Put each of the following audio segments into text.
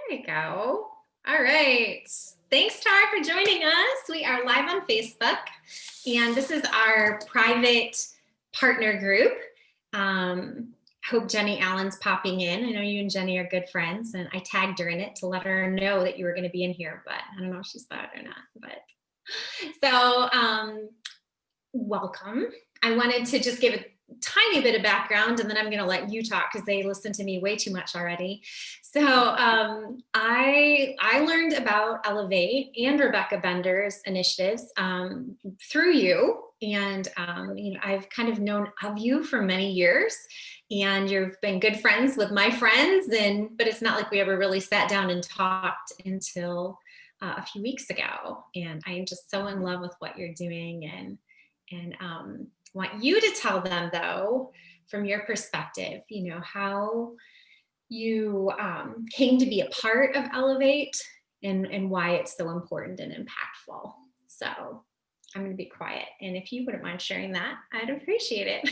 There you go. All right. Thanks, Tara, for joining us. We are live on Facebook, and this is our private partner group. Hope Jenny Allen's popping in. I know you and Jenny are good friends, and I tagged her in it to let her know that you were going to be in here, but I don't know if she saw it or not. But so, welcome. I wanted to just give a tiny bit of background, and then I'm going to let you talk because they listen to me way too much already. So I learned about Elevate and Rebecca Bender's initiatives through you, and I've kind of known of you for many years, and you've been good friends with my friends, but it's not like we ever really sat down and talked until a few weeks ago. And I am just so in love with what you're doing, and want you to tell them, though, from your perspective, how you came to be a part of Elevate and why it's so important and impactful. So I'm going to be quiet. And if you wouldn't mind sharing that, I'd appreciate it.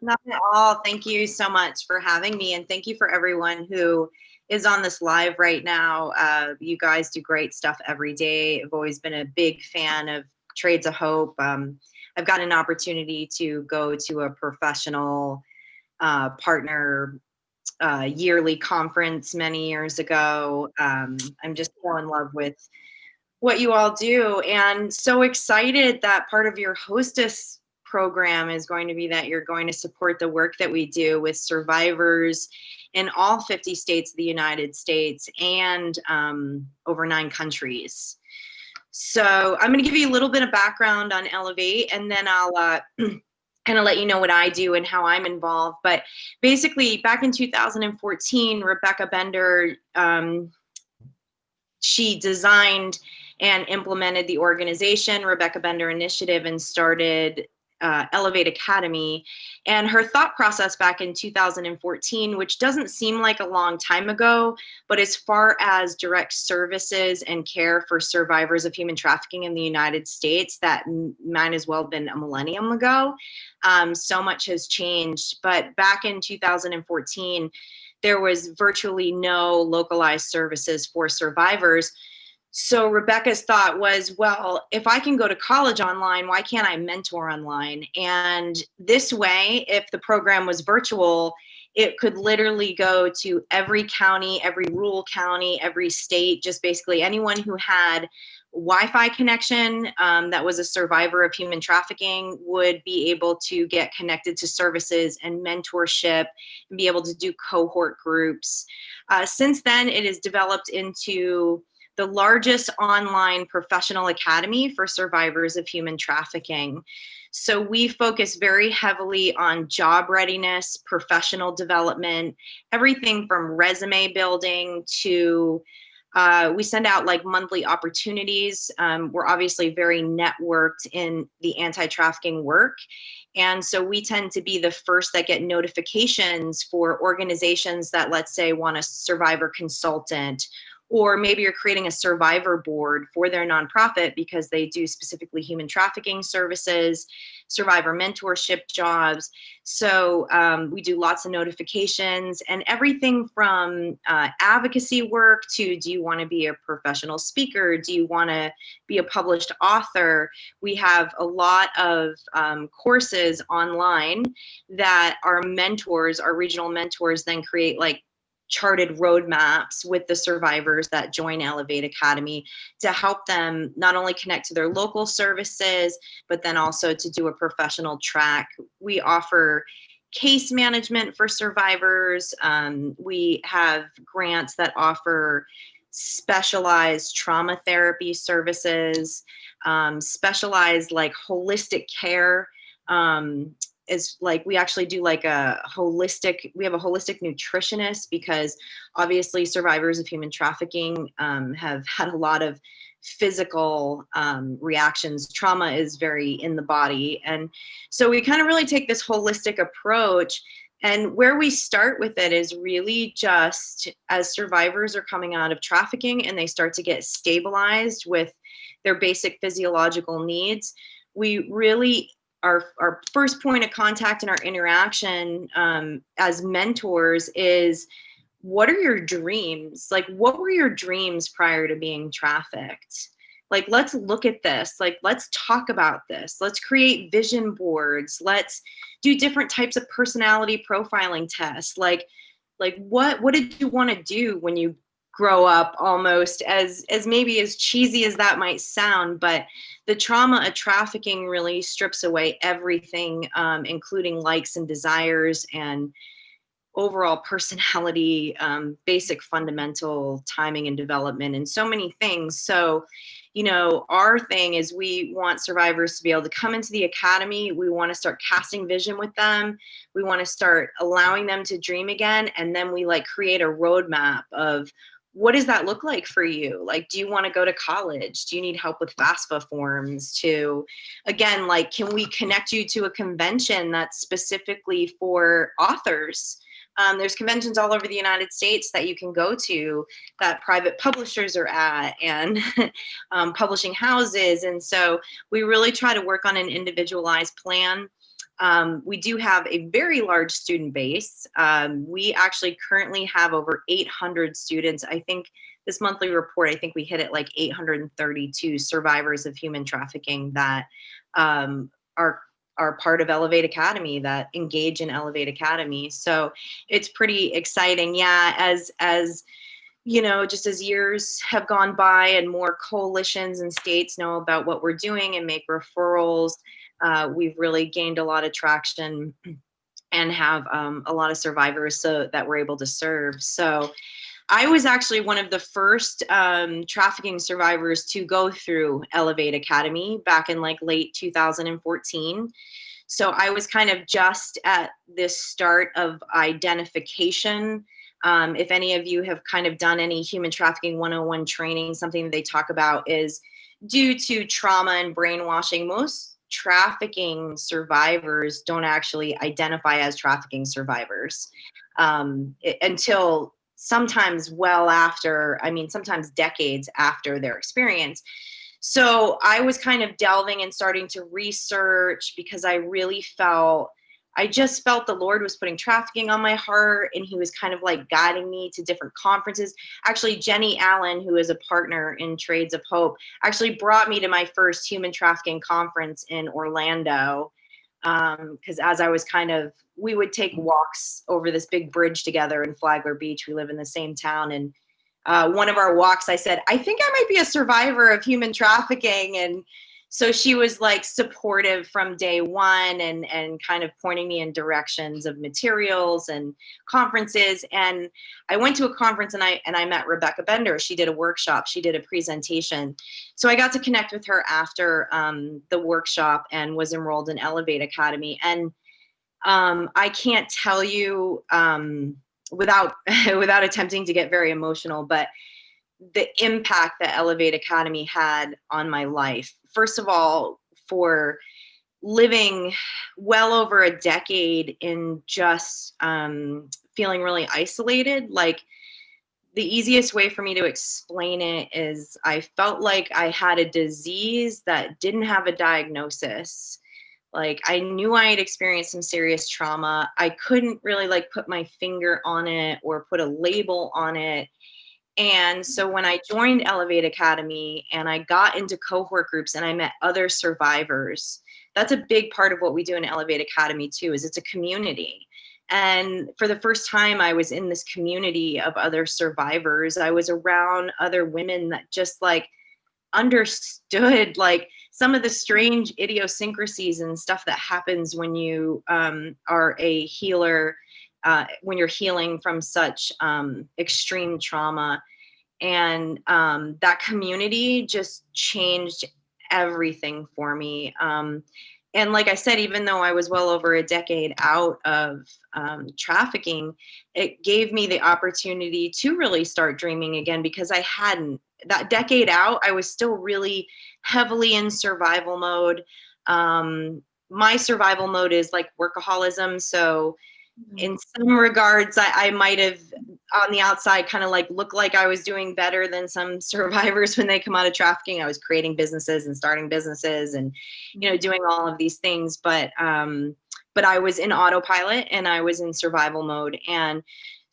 Not at all. Thank you so much for having me. And thank you for everyone who is on this live right now. You guys do great stuff every day. I've always been a big fan of Trades of Hope. I've got an opportunity to go to a professional partner yearly conference many years ago. I'm just so in love with what you all do, and so excited that part of your Hostess program is going to be that you're going to support the work that we do with survivors in all 50 states of the United States and over 9 countries. So I'm going to give you a little bit of background on Elevate, and then I'll kind of let you know what I do and how I'm involved. But basically, back in 2014, Rebecca Bender, she designed and implemented the organization, Rebecca Bender Initiative, and started Elevate Academy. And her thought process back in 2014, which doesn't seem like a long time ago, but as far as direct services and care for survivors of human trafficking in the United States, that might as well have been a millennium ago. So much has changed. But back in 2014, there was virtually no localized services for survivors. So Rebecca's thought was, well, if I can go to college online, why can't I mentor online? And this way, if the program was virtual, it could literally go to every county, every rural county, every state, just basically anyone who had Wi-Fi connection that was a survivor of human trafficking would be able to get connected to services and mentorship and be able to do cohort groups. Since then, it has developed into the largest online professional academy for survivors of human trafficking. So we focus very heavily on job readiness, professional development, everything from resume building to we send out like monthly opportunities. We're obviously very networked in the anti-trafficking work. And so we tend to be the first that get notifications for organizations that, let's say, want a survivor consultant, or maybe you're creating a survivor board for their nonprofit because they do specifically human trafficking services, survivor mentorship jobs. So we do lots of notifications and everything from advocacy work to, do you want to be a professional speaker? Do you want to be a published author? We have a lot of courses online that our mentors, our regional mentors, then create like charted roadmaps with the survivors that join Elevate Academy to help them not only connect to their local services, but then also to do a professional track. We offer case management for survivors. We have grants that offer specialized trauma therapy services, specialized like holistic care. Is like we actually do like we have a holistic nutritionist, because obviously survivors of human trafficking have had a lot of physical reactions. Trauma is very in the body. And so we kind of really take this holistic approach. And where we start with it is really just as survivors are coming out of trafficking and they start to get stabilized with their basic physiological needs, we really our first point of contact in our interaction as mentors is what are your dreams? Like, what were your dreams prior to being trafficked? Like, let's look at this. Like, let's talk about this. Let's create vision boards. Let's do different types of personality profiling tests. Like what did you want to do when you grow up? Almost as maybe as cheesy as that might sound, but the trauma of trafficking really strips away everything, including likes and desires and overall personality, basic fundamental timing and development, and so many things. So, you know, our thing is we want survivors to be able to come into the academy. We want to start casting vision with them. We want to start allowing them to dream again. And then we like create a roadmap of what does that look like for you? Like, do you want to go to college? Do you need help with FAFSA forms? To, again, like, can we connect you to a convention that's specifically for authors? There's conventions all over the United States that you can go to that private publishers are at, and publishing houses. And so we really try to work on an individualized plan. We do have a very large student base. We actually currently have over 800 students. I think this monthly report, I think we hit it like 832 survivors of human trafficking that are part of Elevate Academy, that engage in Elevate Academy. So it's pretty exciting. Yeah, as you know, just as years have gone by and more coalitions and states know about what we're doing and make referrals, we've really gained a lot of traction and have a lot of survivors so that we're able to serve. So I was actually one of the first trafficking survivors to go through Elevate Academy back in like late 2014. So I was kind of just at this start of identification. If any of you have kind of done any human trafficking 101 training, something that they talk about is due to trauma and brainwashing, most trafficking survivors don't actually identify as trafficking survivors until sometimes well after, I mean, sometimes decades after their experience. So I was kind of delving and starting to research because I just felt the Lord was putting trafficking on my heart, and he was kind of like guiding me to different conferences. Actually, Jenny Allen, who is a partner in Trades of Hope, actually brought me to my first human trafficking conference in Orlando. Because as I was we would take walks over this big bridge together in Flagler Beach. We live in the same town. And one of our walks, I said, I think I might be a survivor of human trafficking. And so she was like supportive from day one and kind of pointing me in directions of materials and conferences. And I went to a conference and I met Rebecca Bender. She did a workshop. She did a presentation. So I got to connect with her after the workshop and was enrolled in Elevate Academy. And I can't tell you without attempting to get very emotional, but the impact that Elevate Academy had on my life. First of all, for living well over a decade in just feeling really isolated. Like, the easiest way for me to explain it is I felt like I had a disease that didn't have a diagnosis. Like, I knew I had experienced some serious trauma. I couldn't really like put my finger on it or put a label on it. And so when I joined Elevate Academy and I got into cohort groups and I met other survivors, that's a big part of what we do in Elevate Academy too, is it's a community. And for the first time I was in this community of other survivors. I was around other women that just like understood like some of the strange idiosyncrasies and stuff that happens when you are a healer, when you're healing from such extreme trauma. And that community just changed everything for me. And like I said, even though I was well over a decade out of trafficking, it gave me the opportunity to really start dreaming again, because I hadn't. That decade out, I was still really heavily in survival mode. My survival mode is like workaholism. So in some regards, I might have on the outside kind of like look like I was doing better than some survivors when they come out of trafficking. I was creating businesses and starting businesses and, you know, doing all of these things. But I was in autopilot and I was in survival mode. And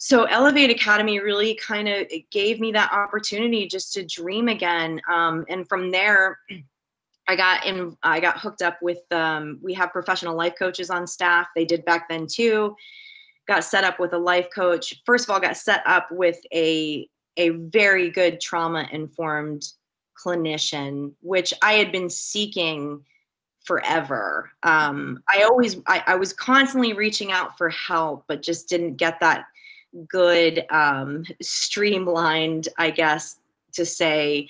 So Elevate Academy really kind of gave me that opportunity just to dream again. And from there, I got hooked up with, we have professional life coaches on staff. They did back then too. Got set up with a life coach. First of all, got set up with a very good trauma-informed clinician, which I had been seeking forever. I was constantly reaching out for help, but just didn't get that good, streamlined, I guess, to say,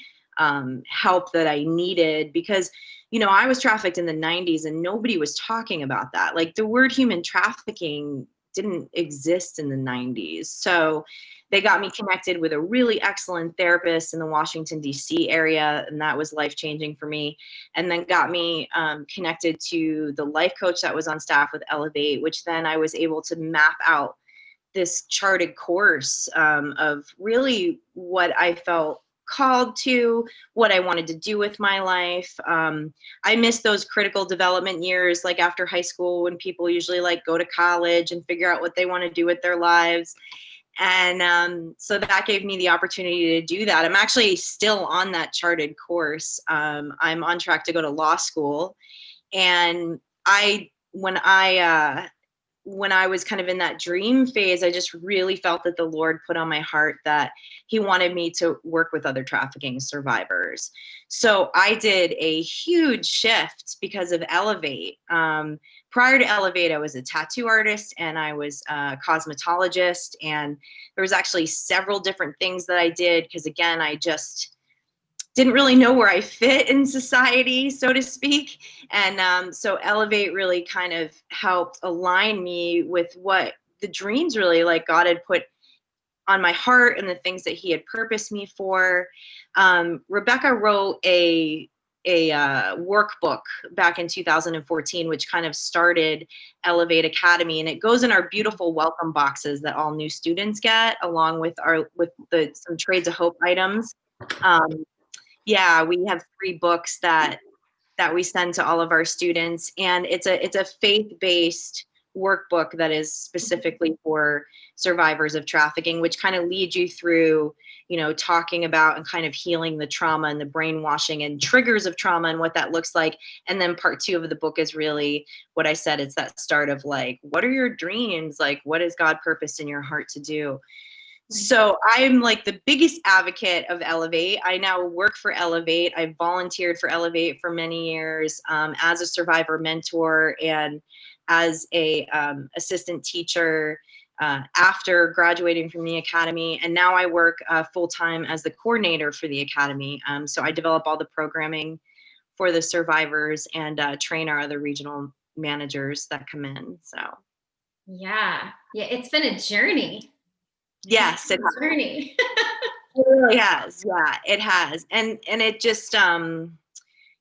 help that I needed, because, you know, I was trafficked in the 90s and nobody was talking about that. Like, the word human trafficking didn't exist in the 90s. So they got me connected with a really excellent therapist in the Washington, D.C. area, and that was life-changing for me. And then got me connected to the life coach that was on staff with Elevate, which then I was able to map out this charted course of really what I felt called to, what I wanted to do with my life. I missed those critical development years, like after high school, when people usually like go to college and figure out what they want to do with their lives. And so that gave me the opportunity to do that. I'm actually still on that charted course. I'm on track to go to law school. And when I was kind of in that dream phase, I just really felt that the Lord put on my heart that he wanted me to work with other trafficking survivors. So I did a huge shift because of Elevate. Prior to Elevate, I was a tattoo artist and I was a cosmetologist. And there was actually several different things that I did because, again, I just didn't really know where I fit in society, so to speak. And so Elevate really kind of helped align me with what the dreams really, like, God had put on my heart and the things that he had purposed me for. Rebecca wrote a workbook back in 2014, which kind of started Elevate Academy, and it goes in our beautiful welcome boxes that all new students get, along with some Trades of Hope items. Yeah, we have 3 books that we send to all of our students, and it's a faith-based workbook that is specifically for survivors of trafficking, which kind of leads you through, you know, talking about and kind of healing the trauma and the brainwashing and triggers of trauma and what that looks like. And then part 2 of the book is really what I said. It's that start of, like, what are your dreams? Like, what is God purposed in your heart to do? So I'm like the biggest advocate of Elevate. I now work for Elevate. I volunteered for Elevate for many years as a survivor mentor and as a assistant teacher after graduating from the academy. And now I work full-time as the coordinator for the academy. So I develop all the programming for the survivors and train our other regional managers that come in. So yeah, it's been a journey. Yes, it has. Journey. It really has. Yeah, it has. And it just,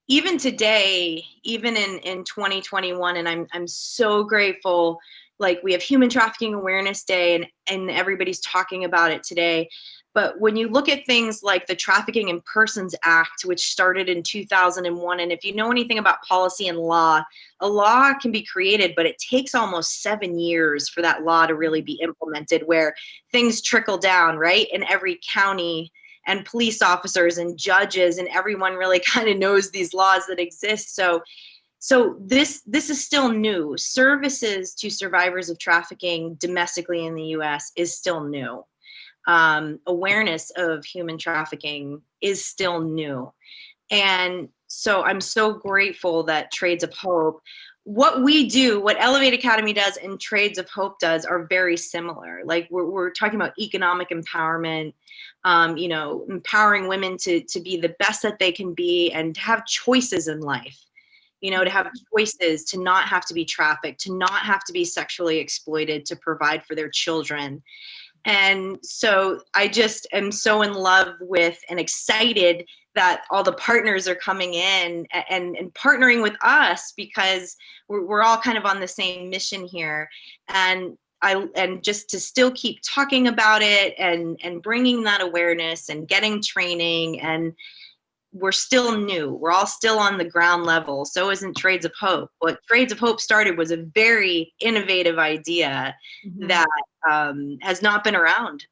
even today, even in 2021, and I'm so grateful, like, we have Human Trafficking Awareness Day and everybody's talking about it today. But when you look at things like the Trafficking in Persons Act, which started in 2001, and if you know anything about policy and law, a law can be created, but it takes almost 7 years for that law to really be implemented, where things trickle down, right? In every county, and police officers and judges and everyone really kind of knows these laws that exist. So this is still new. Services to survivors of trafficking domestically in the U.S. is still new. Awareness of human trafficking is still new. And so I'm so grateful that Trades of Hope, what we do, what Elevate Academy does and Trades of Hope does, are very similar. Like, we're talking about economic empowerment, you know, empowering women to be the best that they can be and to have choices in life. You know, to have choices, to not have to be trafficked, to not have to be sexually exploited, to provide for their children. And so I just am so in love with and excited that all the partners are coming in and partnering with us, because we're all kind of on the same mission here. And just to still keep talking about it and bringing that awareness and getting training. And we're still new. We're all still on the ground level. So isn't Trades of Hope. What Trades of Hope started was a very innovative idea that has not been around,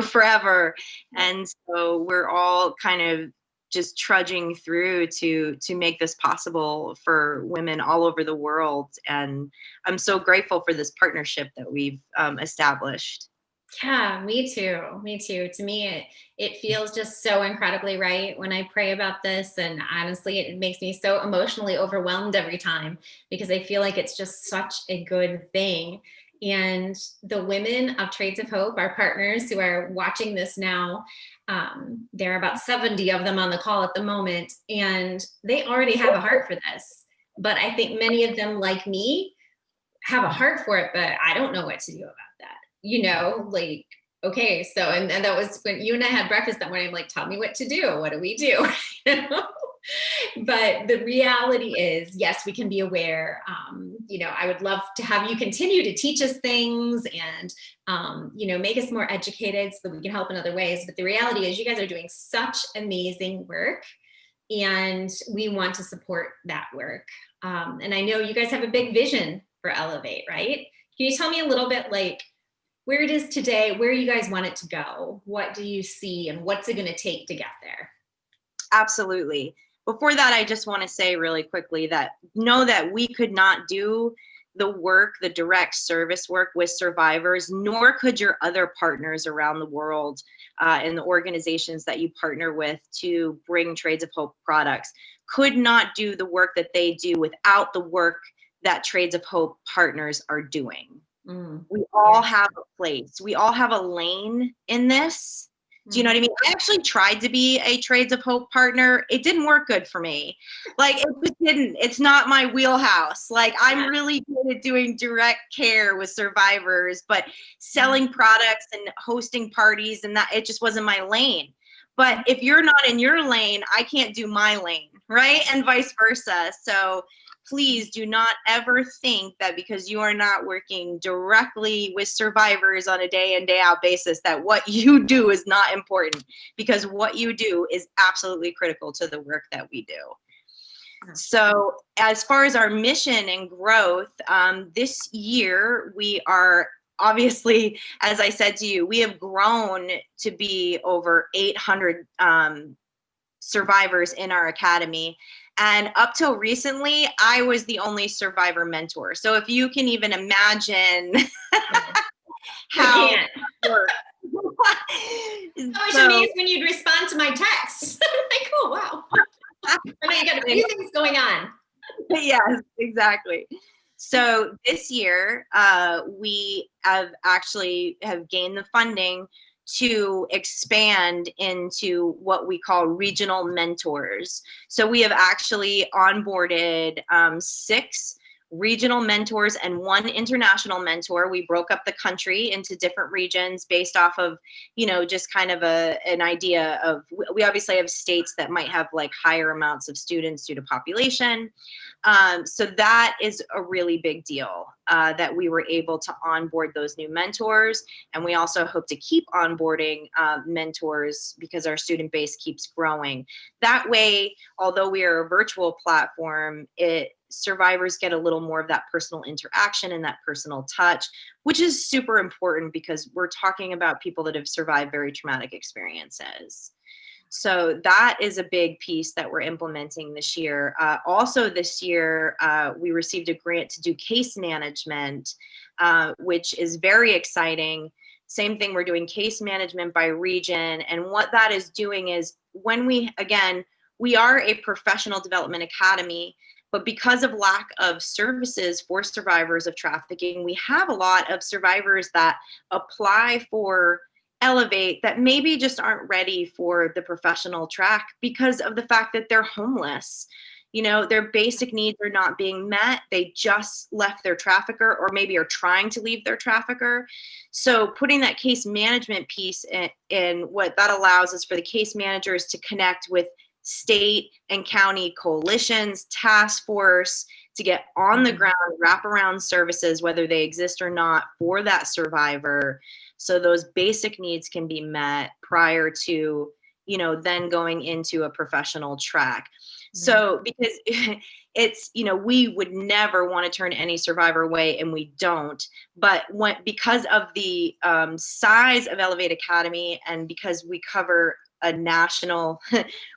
forever. And so we're all kind of just trudging through to make this possible for women all over the world. And I'm so grateful for this partnership that we've established. Yeah, me too. Me too. To me, it feels just so incredibly right when I pray about this. And honestly, it makes me so emotionally overwhelmed every time because I feel like it's just such a good thing. And the women of Trades of Hope, our partners who are watching this now, there are about 70 of them on the call at the moment, and they already have a heart for this. But I think many of them, like me, have a heart for it, but I don't know what to do about that. Like, okay, so, and that was when you and I had breakfast that morning. I'm like, tell me what to do. What do we do? But the reality is, yes, we can be aware. I would love to have you continue to teach us things and, make us more educated so that we can help in other ways. But the reality is you guys are doing such amazing work and we want to support that work. And I know you guys have a big vision for Elevate, right? Can you tell me a little bit like where it is today, where you guys want it to go? What do you see and what's it going to take to get there? Absolutely. Before that, I just want to say really quickly that know that we could not do the work, the direct service work with survivors, nor could your other partners around the world and the organizations that you partner with to bring Trades of Hope products, could not do the work that they do without the work that Trades of Hope partners are doing. We all have a place. We all have a lane in this. Do you know what I mean? I actually tried to be a Trades of Hope partner. It didn't work good for me. Like, it just didn't. It's not my wheelhouse. Like, I'm really good at doing direct care with survivors, but selling products and hosting parties and that, it just wasn't my lane. But if you're not in your lane, I can't do my lane, right? And vice versa. So please do not ever think that because you are not working directly with survivors on a day in, day out basis, that what you do is not important, because what you do is absolutely critical to the work that we do. So as far as our mission and growth, this year we are obviously, as I said to you, we have grown to be over 800 survivors in our academy. And up till recently, I was the only survivor mentor. So if you can even imagine how it works. Which means when you'd respond to my texts, like, oh, wow. I know you got a few things going on. Yes, exactly. So this year, we have gained the funding to expand into what we call regional mentors. So we have actually onboarded 6 regional mentors and 1 international mentor. We broke up the country into different regions based off of, just kind of an idea of, we obviously have states that might have like higher amounts of students due to population. So that is a really big deal that we were able to onboard those new mentors. And we also hope to keep onboarding mentors because our student base keeps growing. That way, although we are a virtual platform, survivors get a little more of that personal interaction and that personal touch, which is super important because we're talking about people that have survived very traumatic experiences. So that is a big piece that we're implementing this year. Also this year, we received a grant to do case management, which is very exciting. Same thing, we're doing case management by region. And what that is doing is we are a professional development academy, but because of lack of services for survivors of trafficking, we have a lot of survivors that apply for Elevate that maybe just aren't ready for the professional track because of the fact that they're homeless. Their basic needs are not being met. They just left their trafficker or maybe are trying to leave their trafficker. So putting that case management piece in what that allows is for the case managers to connect with state and county coalitions, task force, to get on the ground, wraparound services, whether they exist or not, for that survivor. So those basic needs can be met prior to, then going into a professional track. So because it's, we would never want to turn any survivor away, and we don't. But because of the size of Elevate Academy, and because we cover a national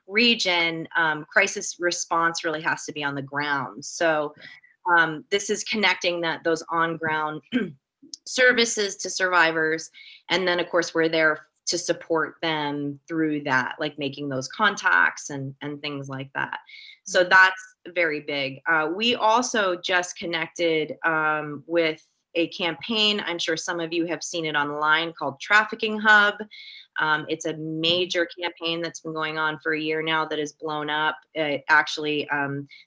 region, crisis response really has to be on the ground. So this is connecting those on-ground services to survivors. And then, of course, we're there to support them through that, like making those contacts and things like that. So that's very big. We also just connected with a campaign. I'm sure some of you have seen it online, called Trafficking Hub. It's a major campaign that's been going on for a year now that has blown up. Actually,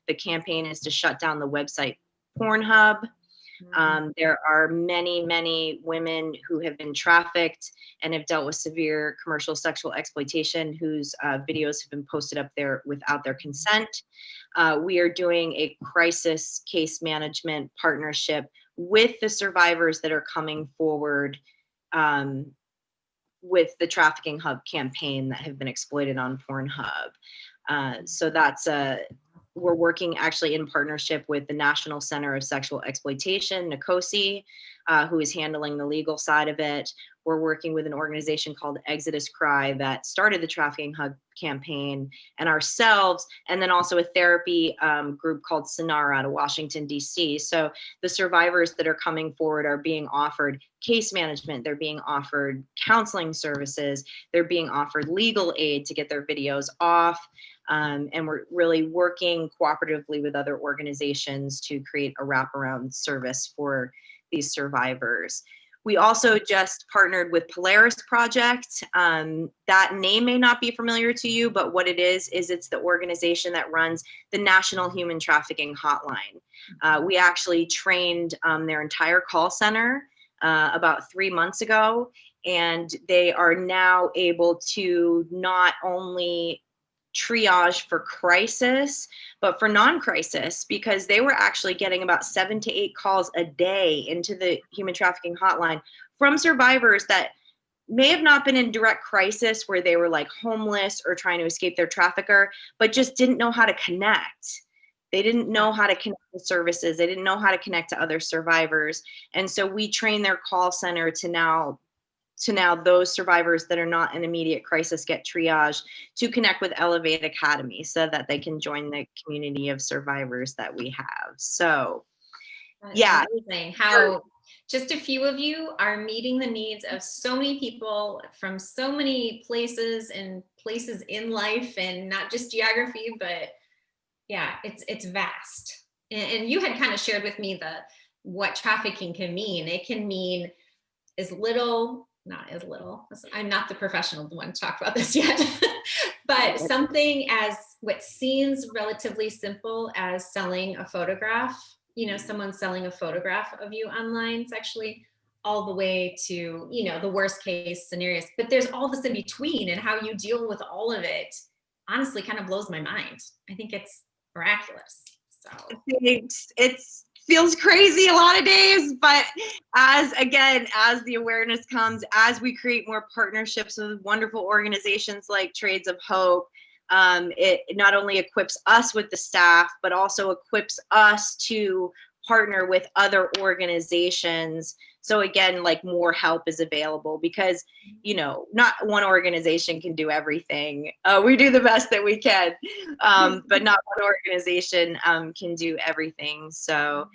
the campaign is to shut down the website Pornhub. There are many, many women who have been trafficked and have dealt with severe commercial sexual exploitation, whose videos have been posted up there without their consent. We are doing a crisis case management partnership with the survivors that are coming forward with the Trafficking Hub campaign that have been exploited on Pornhub. So that's we're working actually in partnership with the National Center of Sexual Exploitation, NCOSE, who is handling the legal side of it. We're working with an organization called Exodus Cry that started the Trafficking Hub campaign, and ourselves, and then also a therapy group called Sonara out of Washington, D.C. So the survivors that are coming forward are being offered case management, they're being offered counseling services, they're being offered legal aid to get their videos off. And we're really working cooperatively with other organizations to create a wraparound service for these survivors. We also just partnered with Polaris Project. That name may not be familiar to you, but what it is it's the organization that runs the National Human Trafficking Hotline. We actually trained their entire call center about 3 months ago, and they are now able to not only triage for crisis, but for non-crisis, because they were actually getting about 7 to 8 calls a day into the human trafficking hotline from survivors that may have not been in direct crisis, where they were like homeless or trying to escape their trafficker, but just didn't know how to connect. They didn't know how to connect with services. They didn't know how to connect to other survivors. And so we train their call center to now those survivors that are not in immediate crisis get triaged to connect with Elevate Academy, so that they can join the community of survivors that we have. So yeah, amazing how just a few of you are meeting the needs of so many people from so many places and places in life, and not just geography, but yeah, it's vast. And you had kind of shared with me what trafficking can mean. It can mean as little, not as little, I'm not the professional one to talk about this yet, but something as what seems relatively simple as selling a photograph, someone selling a photograph of you online sexually, all the way to, the worst case scenarios. But there's all this in between, and how you deal with all of it honestly kind of blows my mind. I think it's miraculous. So it feels crazy a lot of days, but as the awareness comes, as we create more partnerships with wonderful organizations like Trades of Hope, it not only equips us with the staff, but also equips us to partner with other organizations. So again, like, more help is available, because, not one organization can do everything. We do the best that we can, but not one organization can do everything. So,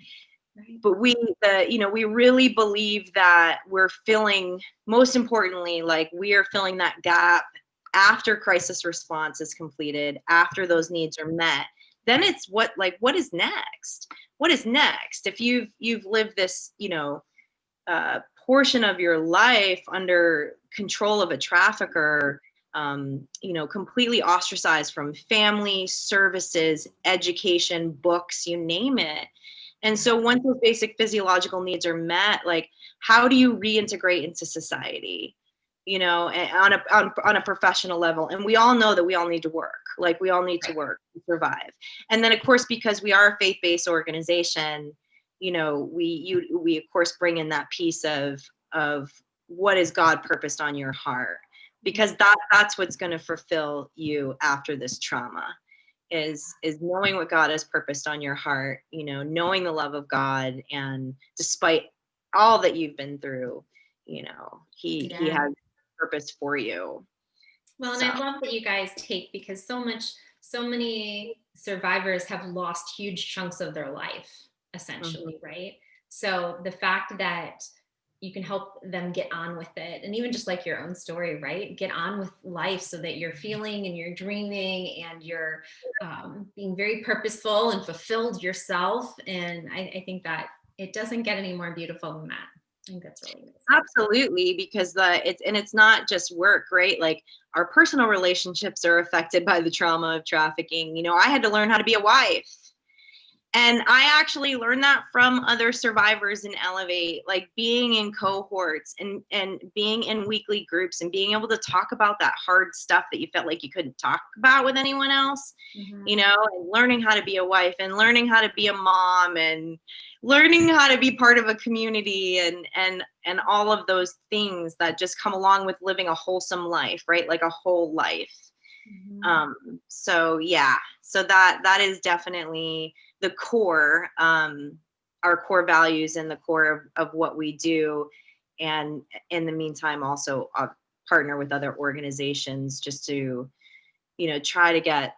but we really believe that we're filling, most importantly, like, we are filling that gap after crisis response is completed, after those needs are met. Then it's what is next? What is next? If you've lived this, portion of your life under control of a trafficker, completely ostracized from family, services, education, books, you name it. And so once those basic physiological needs are met, like, how do you reintegrate into society, on a professional level? And we all know that we all need to work. Like, we all need to work to survive. And then, of course, because we are a faith-based organization, we of course bring in that piece of what is God purposed on your heart? because that's what's going to fulfill you after this trauma, is knowing what God has purposed on your heart, you know, knowing the love of God, and despite all that you've been through, you know, he has purpose for you. Well, and I love that you guys take, because so many survivors have lost huge chunks of their life, essentially, right? So the fact that you can help them get on with it, and even just like your own story, right? Get on with life so that you're feeling and you're dreaming and you're being very purposeful and fulfilled yourself. And I think that it doesn't get any more beautiful than that. I think that's really nice. Absolutely, because it's not just work, right? Like, our personal relationships are affected by the trauma of trafficking. You know, I had to learn how to be a wife. And I actually learned that from other survivors in Elevate, like being in cohorts and being in weekly groups and being able to talk about that hard stuff that you felt like you couldn't talk about with anyone else, you know, and learning how to be a wife and learning how to be a mom and learning how to be part of a community and all of those things that just come along with living a wholesome life, right? Like a whole life. So yeah, so that is definitely the core, our core values and the core of what we do. And in the meantime, also partner with other organizations just to, you know, try to get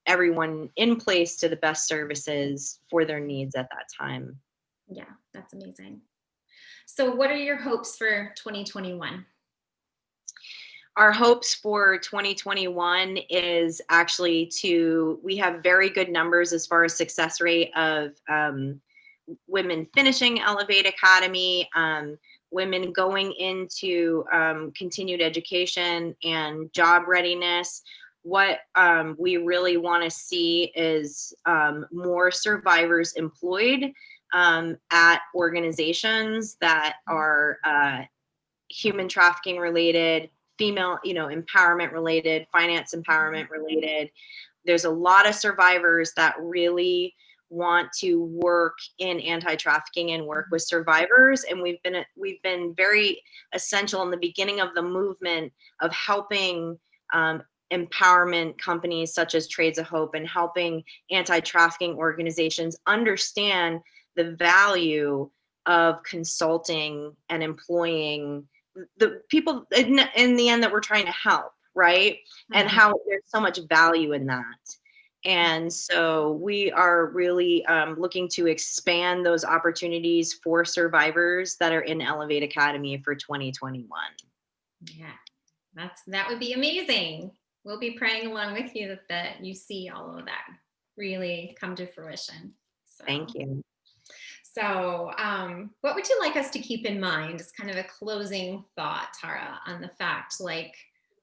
everyone in place to the best services for their needs at that time. Yeah, that's amazing. So what are your hopes for 2021? Our hopes for 2021 is actually we have very good numbers as far as success rate of women finishing Elevate Academy, women going into continued education and job readiness. What we really want to see is more survivors employed at organizations that are human trafficking related, female, you know, empowerment related, finance empowerment related. There's a lot of survivors that really want to work in anti-trafficking and work with survivors, and we've been very essential in the beginning of the movement of helping empowerment companies such as Trades of Hope and helping anti-trafficking organizations understand the value of consulting and employing the people in the end that we're trying to help, right? And how there's so much value in that. And so we are really looking to expand those opportunities for survivors that are in Elevate Academy for 2021. Yeah, that would be amazing. We'll be praying along with you that you see all of that really come to fruition. So. Thank you. So what would you like us to keep in mind as kind of a closing thought, Tara, on the fact, like,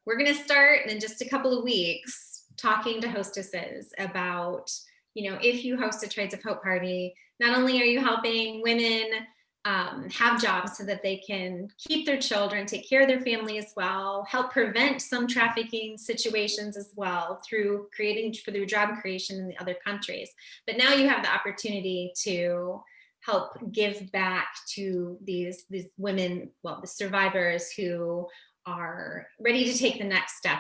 we're going to start in just a couple of weeks talking to hostesses about, you know, if you host a Trades of Hope party, not only are you helping women have jobs so that they can keep their children, take care of their family as well, help prevent some trafficking situations as well through job creation in the other countries. But now you have the opportunity to help give back to these women, well, the survivors who are ready to take the next step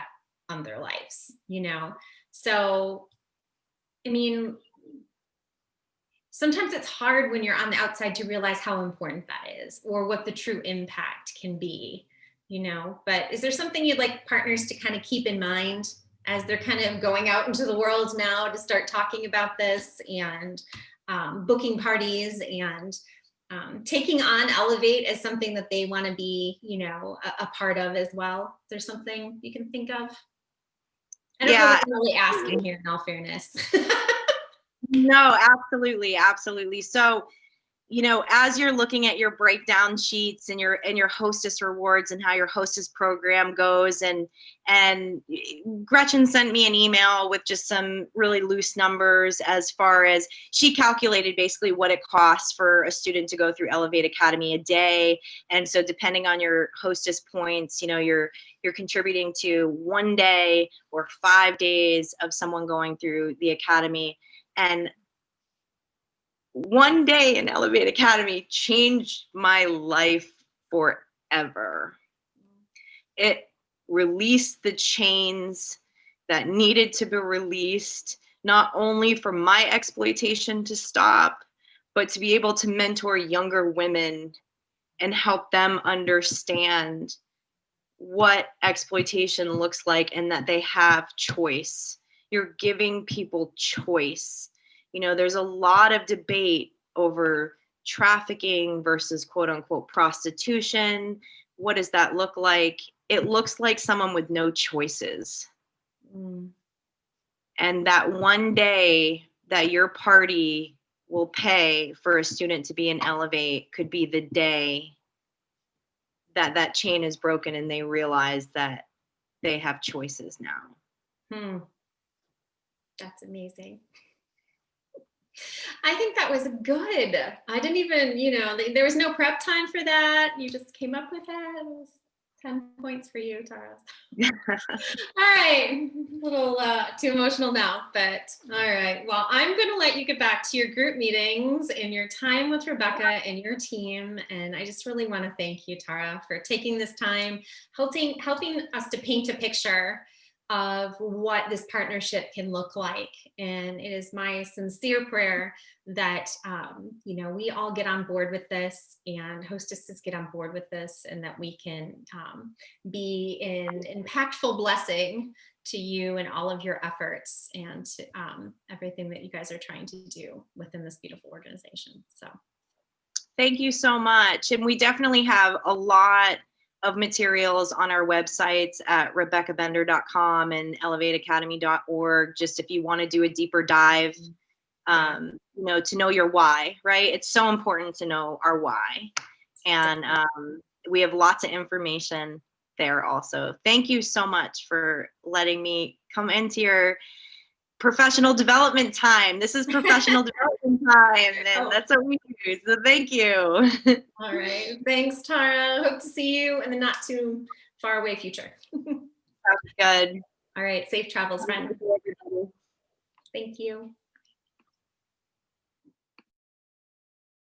on their lives, you know? So, I mean, sometimes it's hard when you're on the outside to realize how important that is or what the true impact can be, you know? But is there something you'd like partners to kind of keep in mind as they're kind of going out into the world now to start talking about this and booking parties and taking on Elevate as something that they want to be, you know, a part of as well? Is there something you can think of? I don't know what I'm really asking here, in all fairness. No, absolutely. Absolutely. So, you know, as you're looking at your breakdown sheets and your hostess rewards and how your hostess program goes, and Gretchen sent me an email with just some really loose numbers as far as she calculated basically what it costs for a student to go through Elevate Academy a day. And so depending on your hostess points, you know, you're contributing to 1 day or 5 days of someone going through the academy. And 1 day in Elevate Academy changed my life forever. release the chains that needed to be released, not only for my exploitation to stop, but to be able to mentor younger women and help them understand what exploitation looks like and that they have choice. You're giving people choice. You know, there's a lot of debate over trafficking versus quote unquote prostitution. What does that look like? It looks like someone with no choices. Mm. And that one day that your party will pay for a student to be in Elevate could be the day that that chain is broken and they realize that they have choices now. Hmm. That's amazing. I think that was good. I didn't even, there was no prep time for that. You just came up with that. It was 10 points for you, Tara. All right, a little too emotional now, but all right. Well, I'm going to let you get back to your group meetings and your time with Rebecca and your team. And I just really want to thank you, Tara, for taking this time, helping us to paint a picture of what this partnership can look like. And it is my sincere prayer that, we all get on board with this and hostesses get on board with this, and that we can be an impactful blessing to you and all of your efforts and everything that you guys are trying to do within this beautiful organization. So thank you so much. And we definitely have a lot of materials on our websites at RebeccaBender.com and ElevateAcademy.org, just if you want to do a deeper dive, to know your why, right? It's so important to know our why. And we have lots of information there also. Thank you so much for letting me come into your professional development time. This is professional development time, and that's what we do. So thank you. All right. Thanks, Tara. Hope to see you in the not too far away future. Sounds good. All right. Safe travels, friend. Thank you.